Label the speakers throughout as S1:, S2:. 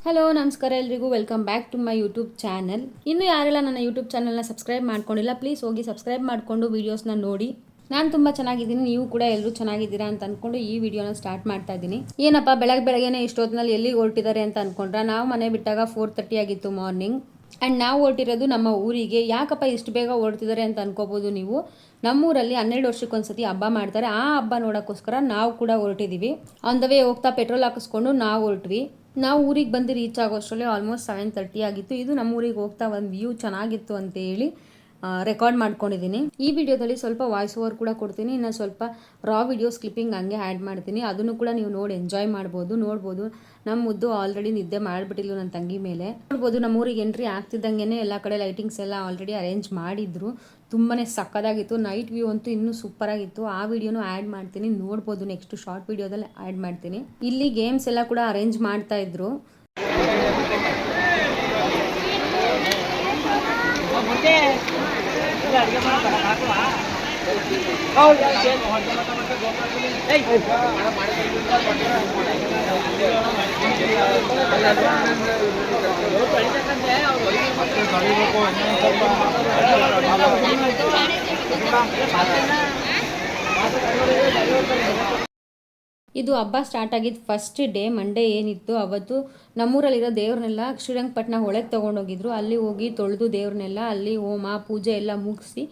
S1: Hello ನಮಸ್ಕಾರ ಎಲ್ರಿಗೂ welcome back to my YouTube channel. ಇನ್ನು ಯಾರೆಲ್ಲ ನನ್ನ ಯೂಟ್ಯೂಬ್ ಚಾನಲ್ನ ಸಬ್ಸ್ಕ್ರೈಬ್ ಮಾಡ್ಕೊಂಡಿಲ್ಲ ಪ್ಲೀಸ್ ಹೋಗಿ ಸಬ್ಸ್ಕ್ರೈಬ್ ಮಾಡಿಕೊಂಡು ವೀಡಿಯೋಸ್ನ ನೋಡಿ. ನಾನು ತುಂಬ ಚೆನ್ನಾಗಿದ್ದೀನಿ, ನೀವು ಕೂಡ ಎಲ್ಲರೂ ಚೆನ್ನಾಗಿದ್ದೀರಾ ಅಂತ ಅಂದ್ಕೊಂಡು ಈ ವಿಡಿಯೋನ ಸ್ಟಾರ್ಟ್ ಮಾಡ್ತಾ ಇದ್ದೀನಿ. ಏನಪ್ಪ ಬೆಳಗ್ಗೆನೇ ಇಷ್ಟೊತ್ತಿನಲ್ಲಿ ಎಲ್ಲಿ ಹೊರಟಿದ್ದಾರೆ ಅಂತ ಅಂದ್ಕೊಂಡ್ರೆ, ನಾವು ಮನೆ ಬಿಟ್ಟಾಗ 4:30 ಆಗಿತ್ತು ಮಾರ್ನಿಂಗ್. ಆ್ಯಂಡ್ ನಾವು ಹೊರಟಿರೋದು ನಮ್ಮ ಊರಿಗೆ. ಯಾಕಪ್ಪ ಇಷ್ಟು ಬೇಗ ಹೊರಟಿದ್ದಾರೆ ಅಂತ ಅನ್ಕೋಬೋದು ನೀವು. ನಮ್ಮೂರಲ್ಲಿ 12 ವರ್ಷಕ್ಕೊಂದ್ಸತಿ ಹಬ್ಬ ಮಾಡ್ತಾರೆ. ಆ ಹಬ್ಬ ನೋಡೋಕ್ಕೋಸ್ಕರ ನಾವು ಕೂಡ ಹೊರಟಿದ್ದೀವಿ. ಆನ್ ದ ವೇ ಹೋಗ್ತಾ ಪೆಟ್ರೋಲ್ ಹಾಕಿಸ್ಕೊಂಡು ನಾವು ಹೊರಟ್ವಿ. ನಾವು ಊರಿಗೆ ಬಂದು ರೀಚ್ ಆಗೋಷ್ಟರಲ್ಲಿ ಆಲ್ಮೋಸ್ಟ್ 7:30 ಆಗಿತ್ತು. ಇದು ನಮ್ಮ ಊರಿಗೆ ಹೋಗ್ತಾ ಒಂದು ವ್ಯೂ ಚೆನ್ನಾಗಿತ್ತು ಅಂತ ಹೇಳಿ ರೆಕಾರ್ಡ್ ಮಾಡ್ಕೊಂಡಿದ್ದೀನಿ. ಈ ವಿಡಿಯೋದಲ್ಲಿ ಸ್ವಲ್ಪ ವಾಯ್ಸ್ ಓವರ್ ಕೂಡ ಕೊಡ್ತೀನಿ, ಇನ್ನು ಸ್ವಲ್ಪ ರಾ ವಿಡಿಯೋಸ್ ಕ್ಲಿಪ್ಪಿಂಗ್ ಹಂಗೆ ಆ್ಯಡ್ ಮಾಡ್ತೀನಿ. ಅದನ್ನು ಕೂಡ ನೀವು ನೋಡಿ ಎಂಜಾಯ್ ನೋಡ್ಬೋದು. ನಮ್ಮ ಮುದ್ದು ಆಲ್ರೆಡಿ ನಿದ್ದೆ ಮಾಡಿಬಿಟ್ಟಿಲ್ಲ ನನ್ನ ತಂಗಿ ಮೇಲೆ. ನೋಡ್ಬೋದು ನಮ್ಮ ಊರಿಗೆ ಎಂಟ್ರಿ ಆಗ್ತಿದ್ದಂಗೆ ಎಲ್ಲ ಕಡೆ ಲೈಟಿಂಗ್ಸ್ ಎಲ್ಲ ಆಲ್ರೆಡಿ ಅರೇಂಜ್ ಮಾಡಿದ್ರು. ತುಂಬಾ ಸಕ್ಕದಾಗಿತ್ತು. ನೈಟ್ ವ್ಯೂ ಅಂತೂ ಇನ್ನೂ ಸೂಪರ್ ಆಗಿತ್ತು. ಆ ವಿಡಿಯೋನು ಆ್ಯಡ್ ಮಾಡ್ತೀನಿ, ನೋಡ್ಬೋದು. ನೆಕ್ಸ್ಟ್ ಶಾರ್ಟ್ ವಿಡಿಯೋದಲ್ಲಿ ಆ್ಯಡ್ ಮಾಡ್ತೀನಿ. ಇಲ್ಲಿ ಗೇಮ್ಸ್ ಎಲ್ಲ ಕೂಡ ಅರೇಂಜ್ ಮಾಡ್ತಾ ಇದ್ರು. ಇದು ಹಬ್ಬ ಸ್ಟಾರ್ಟ್ ಆಗಿದ್ದು ಫಸ್ಟ್ ಡೇ ಮಂಡೇ ಏನಿತ್ತು ಅವತ್ತು ನಮ್ಮೂರಲ್ಲಿರೋ ದೇವ್ರನ್ನೆಲ್ಲ ಶ್ರೀರಂಗಪಟ್ಟಣ ಹೊಳೆಗೆ ತೊಗೊಂಡೋಗಿದ್ರು. ಅಲ್ಲಿ ಹೋಗಿ ತೊಳೆದು ದೇವ್ರನ್ನೆಲ್ಲ ಅಲ್ಲಿ ಹೋಮ ಪೂಜೆ ಎಲ್ಲ ಮುಗಿಸಿ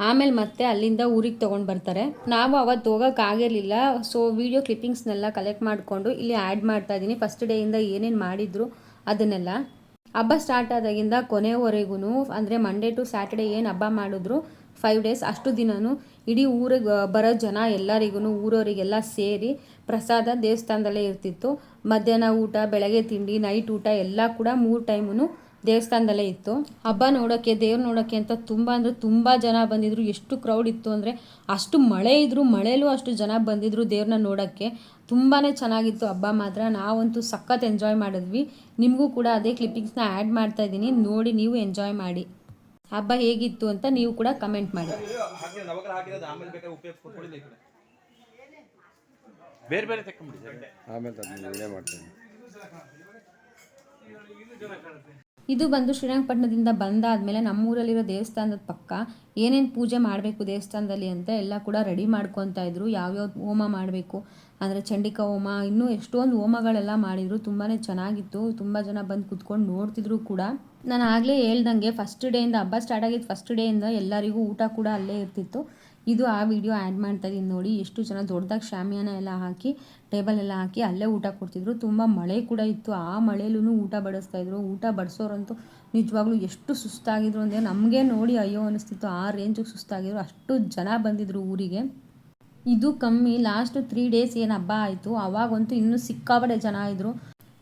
S1: ಆಮೇಲೆ ಮತ್ತೆ ಅಲ್ಲಿಂದ ಊರಿಗೆ ತೊಗೊಂಡು ಬರ್ತಾರೆ. ನಾವು ಅವತ್ತು ಹೋಗೋಕ್ಕಾಗಿರಲಿಲ್ಲ. ಸೊ ವಿಡಿಯೋ ಕ್ಲಿಪ್ಪಿಂಗ್ಸ್ನೆಲ್ಲ ಕಲೆಕ್ಟ್ ಮಾಡಿಕೊಂಡು ಇಲ್ಲಿ ಆ್ಯಡ್ ಮಾಡ್ತಾ ಇದ್ದೀನಿ. ಫಸ್ಟ್ ಡೇಯಿಂದ ಏನೇನು ಮಾಡಿದ್ರು ಅದನ್ನೆಲ್ಲ. ಹಬ್ಬ ಸ್ಟಾರ್ಟ್ ಆದಾಗಿಂದ ಕೊನೆವರೆಗೂ ಅಂದರೆ ಮಂಡೇ ಟು ಸ್ಯಾಟರ್ಡೇ ಏನು ಹಬ್ಬ ಮಾಡಿದ್ರು 5 ಡೇಸ್ ಅಷ್ಟು ದಿನವೂ ಇಡೀ ಊರಿಗೆ ಬರೋ ಜನ ಎಲ್ಲರಿಗೂ ಊರವರಿಗೆಲ್ಲ ಸೇರಿ ಪ್ರಸಾದ ದೇವಸ್ಥಾನದಲ್ಲೇ ಇರ್ತಿತ್ತು. ಮಧ್ಯಾಹ್ನ ಊಟ, ಬೆಳಗ್ಗೆ ತಿಂಡಿ, ನೈಟ್ ಊಟ ಎಲ್ಲ ಕೂಡ 3 ಟೈಮೂ ದೇವಸ್ಥಾನದಲ್ಲೇ ಇತ್ತು. ಹಬ್ಬ ನೋಡೋಕ್ಕೆ, ದೇವ್ರು ನೋಡೋಕ್ಕೆ ಅಂತ ತುಂಬ ಜನ ಬಂದಿದ್ರು. ಎಷ್ಟು ಕ್ರೌಡ್ ಇತ್ತು ಅಂದರೆ ಅಷ್ಟು ಮಳೆ ಇದ್ದರೂ ಮಳೆಯಲ್ಲೂ ಅಷ್ಟು ಜನ ಬಂದಿದ್ರು ದೇವ್ರನ್ನ ನೋಡೋಕ್ಕೆ. ತುಂಬಾ ಚೆನ್ನಾಗಿತ್ತು ಹಬ್ಬ ಮಾತ್ರ. ನಾವಂತೂ ಸಖತ್ ಎಂಜಾಯ್ ಮಾಡಿದ್ವಿ. ನಿಮಗೂ ಕೂಡ ಅದೇ ಕ್ಲಿಪ್ಪಿಂಗ್ಸ್ನ ಆ್ಯಡ್ ಮಾಡ್ತಾ ಇದ್ದೀನಿ, ನೋಡಿ ನೀವು ಎಂಜಾಯ್ ಮಾಡಿ. ಹಬ್ಬ ಹೇಗಿತ್ತು ಅಂತ ನೀವು ಕೂಡ ಕಮೆಂಟ್ ಮಾಡಿ. ಇದು ಬಂದು ಶ್ರೀರಂಗಪಟ್ಟಣದಿಂದ ಬಂದಾದಮೇಲೆ ನಮ್ಮೂರಲ್ಲಿರೋ ದೇವಸ್ಥಾನದ ಪಕ್ಕ ಏನೇನು ಪೂಜೆ ಮಾಡಬೇಕು ದೇವಸ್ಥಾನದಲ್ಲಿ ಅಂತ ಎಲ್ಲ ಕೂಡ ರೆಡಿ ಮಾಡ್ಕೊತಾ ಇದ್ರು. ಯಾವ್ಯಾವ ಹೋಮ ಮಾಡಬೇಕು ಅಂದರೆ ಚಂಡಿಕಾ ಹೋಮ, ಇನ್ನೂ ಎಷ್ಟೊಂದು ಹೋಮಗಳೆಲ್ಲ ಮಾಡಿದರು. ತುಂಬಾ ಚೆನ್ನಾಗಿತ್ತು. ತುಂಬ ಜನ ಬಂದು ಕುತ್ಕೊಂಡು ನೋಡ್ತಿದ್ರು ಕೂಡ. ನಾನು ಆಗಲೇ ಹೇಳ್ದಂಗೆ ಫಸ್ಟ್ ಡೇಯಿಂದ ಹಬ್ಬ ಸ್ಟಾರ್ಟ್ ಆಗಿದ್ದು ಫಸ್ಟ್ ಡೇಯಿಂದ ಎಲ್ಲರಿಗೂ ಊಟ ಕೂಡ ಅಲ್ಲೇ ಇರ್ತಿತ್ತು. ಇದು ಆ ವಿಡಿಯೋ ಆ್ಯಡ್ ಮಾಡ್ತಾ ಇದ್ದೀನಿ ನೋಡಿ. ಎಷ್ಟು ಜನ ದೊಡ್ಡದಾಗಿ ಶಾಮಿಯಾನ ಎಲ್ಲ ಹಾಕಿ ಟೇಬಲ್ ಎಲ್ಲ ಹಾಕಿ ಅಲ್ಲೇ ಊಟ ಕೊಡ್ತಿದ್ರು. ತುಂಬ ಮಳೆ ಕೂಡ ಇತ್ತು. ಆ ಮಳೆಯಲ್ಲೂ ಊಟ ಬಡಿಸ್ತಾಯಿದ್ರು. ಊಟ ಬಡಿಸೋರಂತೂ ನಿಜವಾಗ್ಲೂ ಎಷ್ಟು ಸುಸ್ತಾಗಿದ್ರು ಅಂದರೆ ನಮಗೆ ನೋಡಿ ಅಯ್ಯೋ ಅನ್ನಿಸ್ತಿತ್ತು. ಆ ರೇಂಜಿಗೆ ಸುಸ್ತಾಗಿದ್ರು. ಅಷ್ಟು ಜನ ಬಂದಿದ್ರು ಊರಿಗೆ. ಇದು ಕಮ್ಮಿ, ಲಾಸ್ಟ್ 3 ಡೇಸ್ ಏನು ಹಬ್ಬ ಆಯಿತು ಅವಾಗಂತೂ ಇನ್ನೂ ಸಿಕ್ಕಾಪಟ್ಟೆ ಜನ ಇದ್ದರು.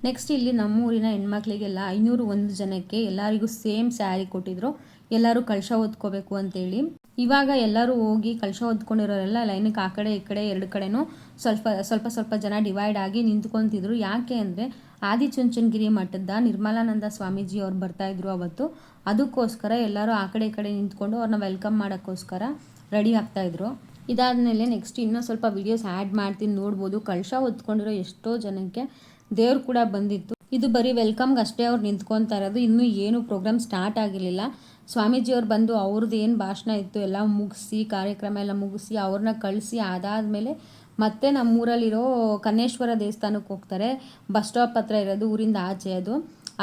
S1: ನೆಕ್ಸ್ಟ್ ಇಲ್ಲಿ ನಮ್ಮೂರಿನ ಹೆಣ್ಮಕ್ಳಿಗೆಲ್ಲ 501 ಜನಕ್ಕೆ ಎಲ್ಲರಿಗೂ ಸೇಮ್ ಸ್ಯಾರಿ ಕೊಟ್ಟಿದ್ರು. ಎಲ್ಲರೂ ಕಳಶ ಹೊತ್ಕೋಬೇಕು ಅಂತೇಳಿ. ಇವಾಗ ಎಲ್ಲರೂ ಹೋಗಿ ಕಳಶ ಹೊತ್ಕೊಂಡಿರೋರೆಲ್ಲ ಲೈನಿಗೆ ಆ ಕಡೆ ಈ ಕಡೆ 2 ಕಡೆನೂ ಸ್ವಲ್ಪ ಜನ ಡಿವೈಡ್ ಆಗಿ ನಿಂತ್ಕೊತಿದ್ರು. ಯಾಕೆ ಅಂದರೆ ಆದಿಚುಂಚನಗಿರಿ ಮಠದ ನಿರ್ಮಲಾನಂದ ಸ್ವಾಮೀಜಿ ಅವ್ರು ಬರ್ತಾಯಿದ್ರು ಅವತ್ತು. ಅದಕ್ಕೋಸ್ಕರ ಎಲ್ಲರೂ ಆ ಕಡೆ ಈ ಕಡೆ ನಿಂತ್ಕೊಂಡು ಅವ್ರನ್ನ ವೆಲ್ಕಮ್ ಮಾಡೋಕ್ಕೋಸ್ಕರ ರೆಡಿ ಆಗ್ತಾಯಿದ್ರು. ಇದಾದಮೇಲೆ ನೆಕ್ಸ್ಟ್ ಇನ್ನೂ ಸ್ವಲ್ಪ ವೀಡಿಯೋಸ್ ಆ್ಯಡ್ ಮಾಡ್ತೀನಿ, ನೋಡ್ಬೋದು. ಕಳಶ ಹೊತ್ಕೊಂಡಿರೋ ಎಷ್ಟೋ ಜನಕ್ಕೆ ದೇವ್ರು ಕೂಡ ಬಂದಿತ್ತು. ಇದು ಬರೀ ವೆಲ್ಕಮ್ಗೆ ಅಷ್ಟೇ ಅವ್ರು ನಿಂತ್ಕೊತಾ ಇರೋದು. ಇನ್ನೂ ಏನು ಪ್ರೋಗ್ರಾಮ್ ಸ್ಟಾರ್ಟ್ ಆಗಿರಲಿಲ್ಲ. ಸ್ವಾಮೀಜಿಯವ್ರು ಬಂದು ಅವ್ರದ್ದು ಏನು ಭಾಷಣ ಇತ್ತು ಎಲ್ಲ ಮುಗಿಸಿ, ಕಾರ್ಯಕ್ರಮ ಎಲ್ಲ ಮುಗಿಸಿ ಅವ್ರನ್ನ ಕಳಿಸಿ ಅದಾದಮೇಲೆ ಮತ್ತೆ ನಮ್ಮೂರಲ್ಲಿರೋ ಕನ್ನೇಶ್ವರ ದೇವಸ್ಥಾನಕ್ಕೆ ಹೋಗ್ತಾರೆ. ಬಸ್ ಸ್ಟಾಪ್ ಹತ್ರ ಇರೋದು, ಊರಿಂದ ಆಚೆ ಅದು.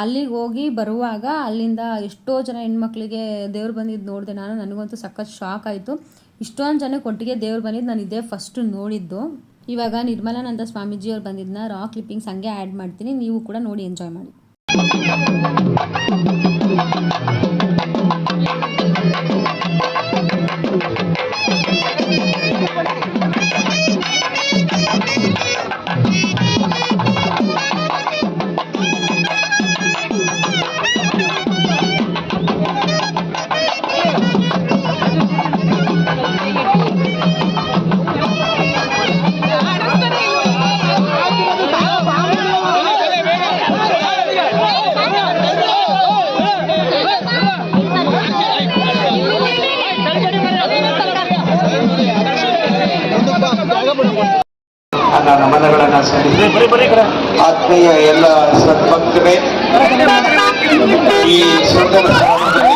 S1: ಅಲ್ಲಿಗೆ ಹೋಗಿ ಬರುವಾಗ ಅಲ್ಲಿಂದ ಎಷ್ಟೋ ಜನ ಹೆಣ್ಮಕ್ಳಿಗೆ ದೇವ್ರು ಬಂದಿದ್ದು ನೋಡಿದೆ ನಾನು. ನನಗಂತೂ ಸಖತ್ ಶಾಕ್ ಆಯಿತು. ಇಷ್ಟೊಂದು ಜನಕ್ಕೆ ಒಟ್ಟಿಗೆ ದೇವ್ರು ಬಂದಿದ್ದು ನಾನು ಇದೇ ಫಸ್ಟ್ ನೋಡಿದ್ದು. ಇವಾಗ ನಿರ್ಮಲಾನಂದ ಸ್ವಾಮೀಜಿಯವ್ರು ಬಂದಿದ್ದನ್ನ ರಾ ಕ್ಲಿಪ್ಪಿಂಗ್ಸ್ ಹಂಗೆ ಆ್ಯಡ್ ಮಾಡ್ತೀನಿ, ನೀವು ಕೂಡ ನೋಡಿ ಎಂಜಾಯ್ ಮಾಡಿ.
S2: ನಮನಗಳನ್ನ ಸಲ್ಲಿಸಿ ಆತ್ಮೀಯ ಎಲ್ಲ ಸದ್ಭಕ್ತರೇ, ಈ ಸುಂದರ ಸ್ಥಾನದಲ್ಲಿ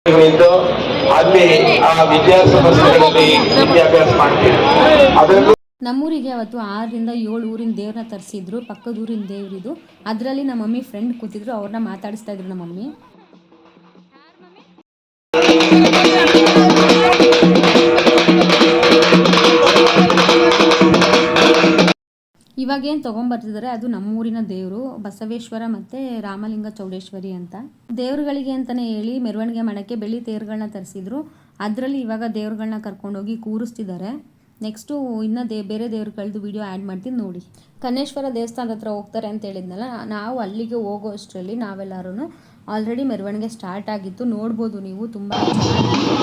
S2: ಪಾಲ್ಗೊಂಡಿರುವಂತಹ ಅಲ್ಲಿ ಆ ವಿದ್ಯಾಸಂಸ್ಥೆಗಳಲ್ಲಿ ವಿದ್ಯಾಭ್ಯಾಸ ಮಾಡ್ತೀವಿ. ಅದರಲ್ಲೂ
S1: ನಮ್ಮೂರಿಗೆ ಅವತ್ತು 6ರಿಂದ 7 ಊರಿನ ದೇವ್ರನ್ನ ತರಿಸಿದ್ರು. ಪಕ್ಕದ ಊರಿನ ದೇವ್ರಿದು. ಅದರಲ್ಲಿ ನಮ್ಮ ಮಮ್ಮಿ ಫ್ರೆಂಡ್ ಕೂತಿದ್ರು, ಅವ್ರನ್ನ ಮಾತಾಡಿಸ್ತಾ ಇದ್ರು ನಮ್ಮ ಮಮ್ಮಿ. ಇವಾಗೇನು ತೊಗೊಂಬರ್ತಿದ್ದಾರೆ ಅದು ನಮ್ಮೂರಿನ ದೇವರು ಬಸವೇಶ್ವರ ಮತ್ತು ರಾಮಲಿಂಗ ಚೌಡೇಶ್ವರಿ ಅಂತ. ದೇವ್ರುಗಳಿಗೆ ಅಂತಲೇ ಹೇಳಿ ಮೆರವಣಿಗೆ ಮಾಡೋಕ್ಕೆ ಬೆಳ್ಳಿ ತೇರುಗಳನ್ನ ತರಿಸಿದ್ರು. ಅದರಲ್ಲಿ ಇವಾಗ ದೇವ್ರುಗಳನ್ನ ಕರ್ಕೊಂಡೋಗಿ ಕೂರಿಸ್ತಿದ್ದಾರೆ. ನೆಕ್ಸ್ಟು ಇನ್ನೂ ಬೇರೆ ದೇವ್ರುಗಳದ್ದು ವಿಡಿಯೋ ಆ್ಯಡ್ ಮಾಡ್ತೀನಿ ನೋಡಿ. ಕನ್ನೇಶ್ವರ ದೇವಸ್ಥಾನದ ಹತ್ರ ಹೋಗ್ತಾರೆ ಅಂತ ಹೇಳಿದ್ನಲ್ಲ, ನಾವು ಅಲ್ಲಿಗೆ ಹೋಗೋ ಅಷ್ಟರಲ್ಲಿ ನಾವೆಲ್ಲರೂ ಆಲ್ರೆಡಿ ಮೆರವಣಿಗೆ ಸ್ಟಾರ್ಟ್ ಆಗಿತ್ತು. ನೋಡ್ಬೋದು ನೀವು, ತುಂಬ ಚೆನ್ನಾಗಿತ್ತು.